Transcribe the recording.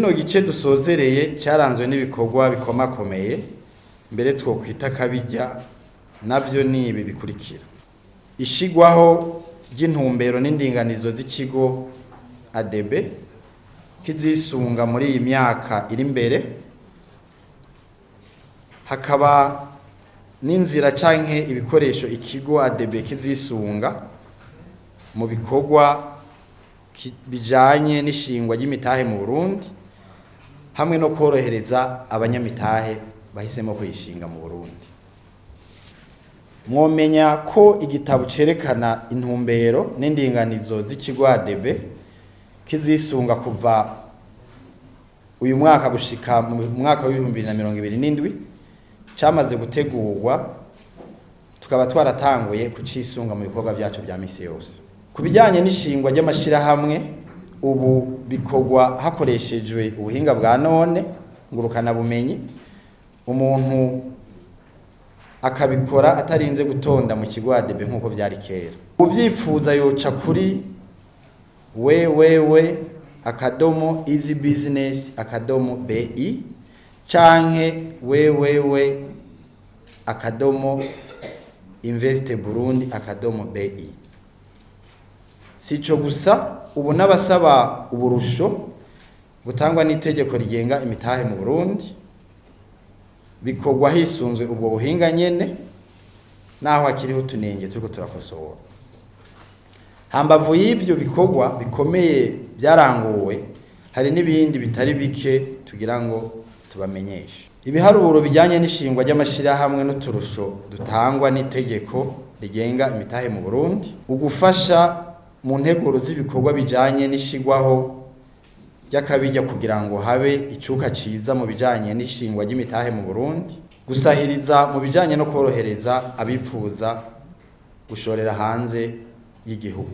kino gice dusozereye cyaranzwe n'ibikorwa bikomakomeye mbere twokwita kabijya navyo ni ibi bikurikira: ishigwaho ry'intumbero n'indinganizo z'ikigo ADB kizisunga muri iyi myaka iri imbere, hakaba n'inzira canke ibikoresho ikigo ADB kizisunga mu bikorwa bijanye n'ishingwa ry'imitahe mu Burundi hamwe no korohereza abanyamitahe bahisemo kuyishinga mu Burundi. Mwomenya ko igitabo cerekana intumbero n'indinganizo z'ikigo ADB kizisunga kuva uyu mwaka gushika mu mwaka wa 2027 cyamaze gutegurwa, tukaba twaratanguye kucisunga mu bikorwa byacu bya misi yose. Kubijyanye n'ishingwa ry'amashirahamwe ubu bikorwa hakoreshejwe ubuhinga bwa none ngurukana bumenyi, umuntu akabikora atarinze gutonda mu kigo ADB nkuko byari kera. Ubyifuza yoca kuri www.easybusiness.bi canke www.investburundi.bi. Sico gusa, ubu n'abasaba uburusho butangwa n'itegeko rigenga imitahe mu Burundi bikorwa hisunzwe ubwo buhinga nyene, naho hakiriho tunenge turiko turakosora. Hambavu y'ivyo bikorwa bikomeye byaranguwe, hari n'ibindi bitari bike tugira ngo tubamenyeshe. Ibiharuro bijyanye n'ishingwa ry'amashirahamwe n'uturusho dutangwa n'itegeko rigenga imitahe mu Burundi, ugufasha mu nteguro z'ibikorwa bijanye n'ishigwaho ry'akabijya kugira ngo habe icuka ciza mu bijanye n'ishingwa ry'imitahe mu Burundi, gusahiriza mu bijanye no korohereza abipfuza gushorera hanze y'igihugu.